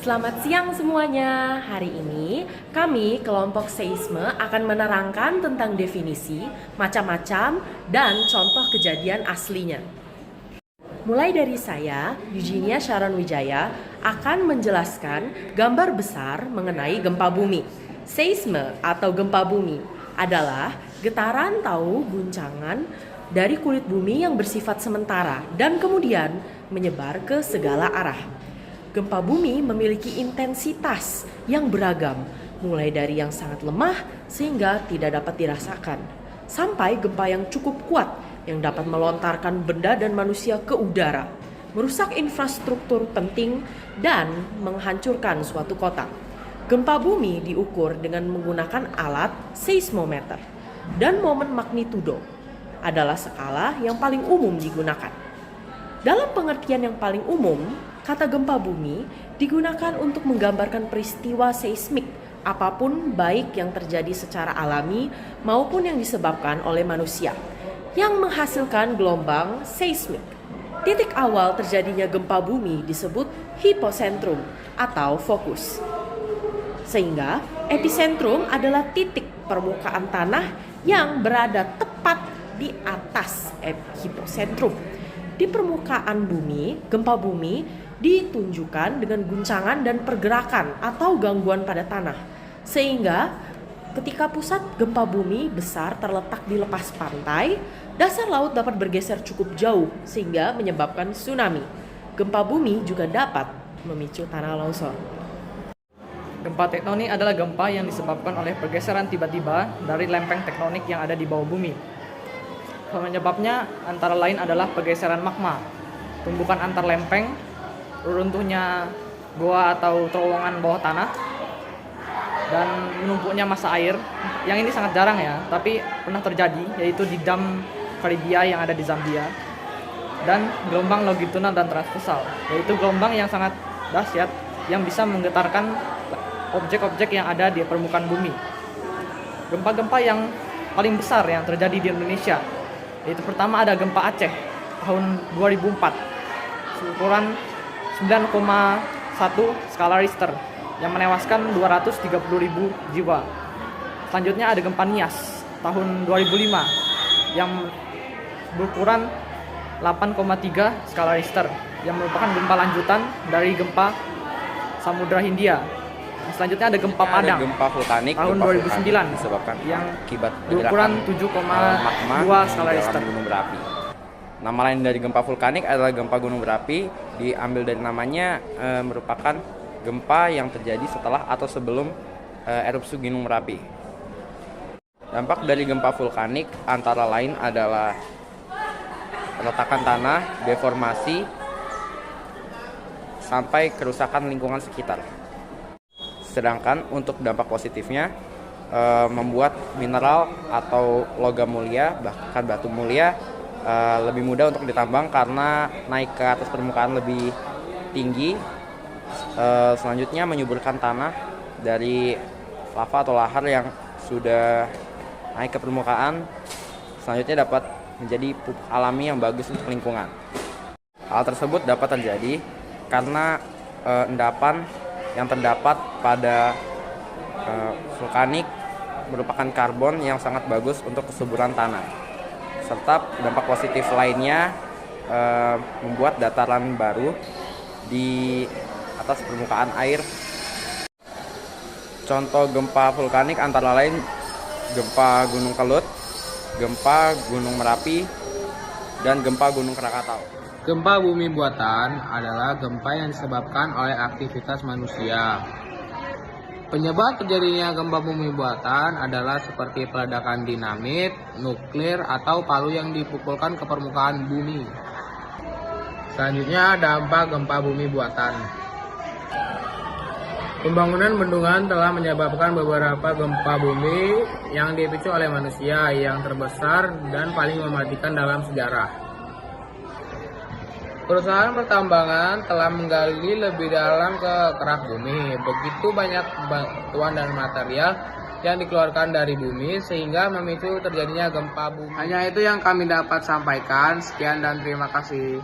Selamat siang semuanya. Hari ini kami kelompok seisme akan menerangkan tentang definisi, macam-macam, dan contoh kejadian aslinya. Mulai dari saya, Eugenia Sharon Wijaya, akan menjelaskan gambar besar mengenai gempa bumi. Seisme atau gempa bumi adalah getaran atau guncangan dari kulit bumi yang bersifat sementara dan kemudian menyebar ke segala arah. Gempa bumi memiliki intensitas yang beragam, mulai dari yang sangat lemah sehingga tidak dapat dirasakan, sampai gempa yang cukup kuat yang dapat melontarkan benda dan manusia ke udara, merusak infrastruktur penting, dan menghancurkan suatu kota. Gempa bumi diukur dengan menggunakan alat seismometer, dan momen magnitudo adalah skala yang paling umum digunakan. Dalam pengertian yang paling umum, kata gempa bumi digunakan untuk menggambarkan peristiwa seismik apapun, baik yang terjadi secara alami maupun yang disebabkan oleh manusia, yang menghasilkan gelombang seismik. Titik awal terjadinya gempa bumi disebut hipocentrum atau fokus. Sehingga epicentrum adalah titik permukaan tanah yang berada tepat di atas hipocentrum. Di permukaan bumi, gempa bumi ditunjukkan dengan guncangan dan pergerakan atau gangguan pada tanah. Sehingga ketika pusat gempa bumi besar terletak di lepas pantai, dasar laut dapat bergeser cukup jauh sehingga menyebabkan tsunami. Gempa bumi juga dapat memicu tanah longsor. Gempa tektonik adalah gempa yang disebabkan oleh pergeseran tiba-tiba dari lempeng tektonik yang ada di bawah bumi. Penyebabnya antara lain adalah pergeseran magma, tumbukan antar lempeng, runtuhnya goa atau terowongan bawah tanah, dan menumpuknya massa air. Yang ini sangat jarang ya, tapi pernah terjadi, yaitu di dam Karibia yang ada di Zambia. Dan gelombang longitudinal dan transversal, yaitu gelombang yang sangat dahsyat yang bisa menggetarkan objek-objek yang ada di permukaan bumi. Gempa-gempa yang paling besar yang terjadi di Indonesia, yaitu pertama ada gempa Aceh tahun 2004 ukuran 9,1 skala Richter yang menewaskan 230.000 jiwa. Selanjutnya ada gempa Nias tahun 2005 yang berukuran 8,3 skala Richter yang merupakan gempa lanjutan dari gempa Samudra Hindia. Selanjutnya ada gempa Padang, gempa vulkanik tahun 2009 disebabkan yang akibat berukuran 7,2 skala Richter. Gunung berapi. Nama lain dari gempa vulkanik adalah gempa gunung berapi, diambil dari namanya merupakan gempa yang terjadi setelah atau sebelum erupsi gunung berapi. Dampak dari gempa vulkanik antara lain adalah retakan tanah, deformasi, sampai kerusakan lingkungan sekitar. Sedangkan untuk dampak positifnya, membuat mineral atau logam mulia, bahkan batu mulia, lebih mudah untuk ditambang karena naik ke atas permukaan lebih tinggi. Selanjutnya menyuburkan tanah dari lava atau lahar yang sudah naik ke permukaan. Selanjutnya dapat menjadi pupuk alami yang bagus untuk lingkungan. Hal tersebut dapat terjadi karena endapan yang terdapat pada vulkanik merupakan karbon yang sangat bagus untuk kesuburan tanah. Serta dampak positif lainnya membuat dataran baru di atas permukaan air. Contoh gempa vulkanik antara lain gempa Gunung Kelut, gempa Gunung Merapi, dan gempa Gunung Krakatau. Gempa bumi buatan adalah gempa yang disebabkan oleh aktivitas manusia. Penyebab terjadinya gempa bumi buatan adalah seperti peledakan dinamit, nuklir, atau palu yang dipukulkan ke permukaan bumi. Selanjutnya, dampak gempa bumi buatan. Pembangunan bendungan telah menyebabkan beberapa gempa bumi yang dipicu oleh manusia yang terbesar dan paling mematikan dalam sejarah. Perusahaan pertambangan telah menggali lebih dalam ke kerak bumi. Begitu banyak batuan dan material yang dikeluarkan dari bumi sehingga memicu terjadinya gempa bumi. Hanya itu yang kami dapat sampaikan. Sekian dan terima kasih.